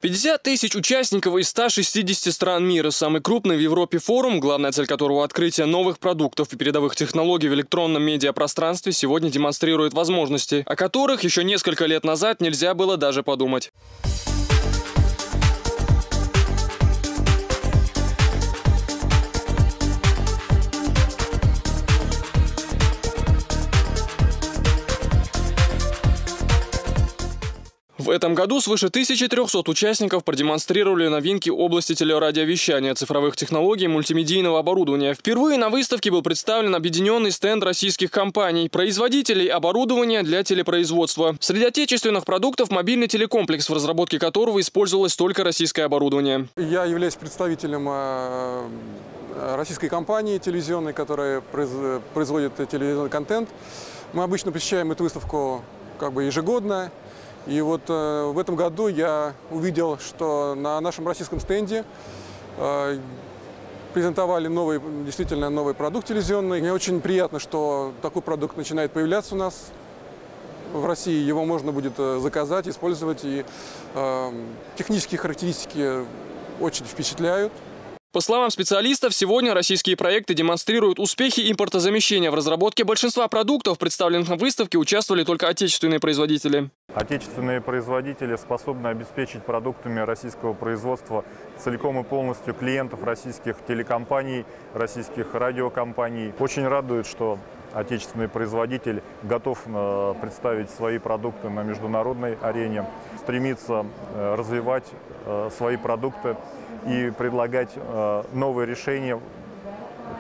50 тысяч участников из 160 стран мира. Самый крупный в Европе форум, главная цель которого – открытие новых продуктов и передовых технологий в электронном медиапространстве, сегодня демонстрирует возможности, о которых еще несколько лет назад нельзя было даже подумать. В этом году свыше 1300 участников продемонстрировали новинки области телерадиовещания, цифровых технологий и мультимедийного оборудования. Впервые на выставке был представлен объединенный стенд российских компаний, производителей оборудования для телепроизводства. Среди отечественных продуктов мобильный телекомплекс, в разработке которого использовалось только российское оборудование. Я являюсь представителем российской компании телевизионной, которая производит телевизионный контент. Мы обычно посещаем эту выставку ежегодно. И вот в этом году я увидел, что на нашем российском стенде презентовали действительно новый продукт телевизионный. Мне очень приятно, что такой продукт начинает появляться у нас в России. Его можно будет заказать, использовать. И технические характеристики очень впечатляют. По словам специалистов, сегодня российские проекты демонстрируют успехи импортозамещения. В разработке большинства продуктов, представленных на выставке, участвовали только отечественные производители. Отечественные производители способны обеспечить продуктами российского производства целиком и полностью клиентов российских телекомпаний, российских радиокомпаний. Очень радует, что отечественный производитель готов представить свои продукты на международной арене, стремится развивать свои продукты и предлагать новые решения,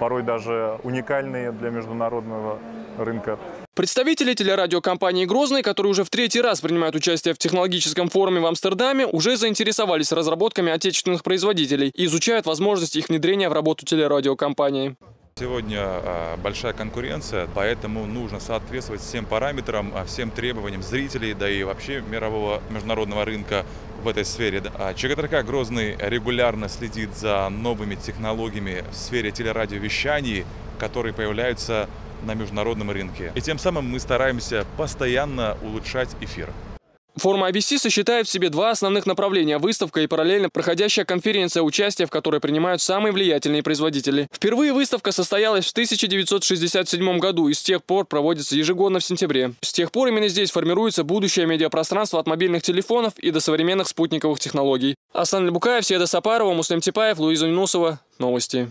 порой даже уникальные для международного рынка. Представители телерадиокомпании «Грозный», которые уже в третий раз принимают участие в технологическом форуме в Амстердаме, уже заинтересовались разработками отечественных производителей и изучают возможности их внедрения в работу телерадиокомпании. Сегодня большая конкуренция, поэтому нужно соответствовать всем параметрам, всем требованиям зрителей, да и вообще мирового международного рынка в этой сфере. ЧГТРК «Грозный» регулярно следит за новыми технологиями в сфере телерадиовещаний, которые появляются на международном рынке. И тем самым мы стараемся постоянно улучшать эфир. Форум IBC сочетает в себе два основных направления – выставка и параллельно проходящая конференция, участие в которой принимают самые влиятельные производители. Впервые выставка состоялась в 1967 году и с тех пор проводится ежегодно в сентябре. С тех пор именно здесь формируется будущее медиапространство от мобильных телефонов и до современных спутниковых технологий. Асан Лебукаев, Седа Сапарова, Муслим Типаев, Луиза Юнусова. Новости.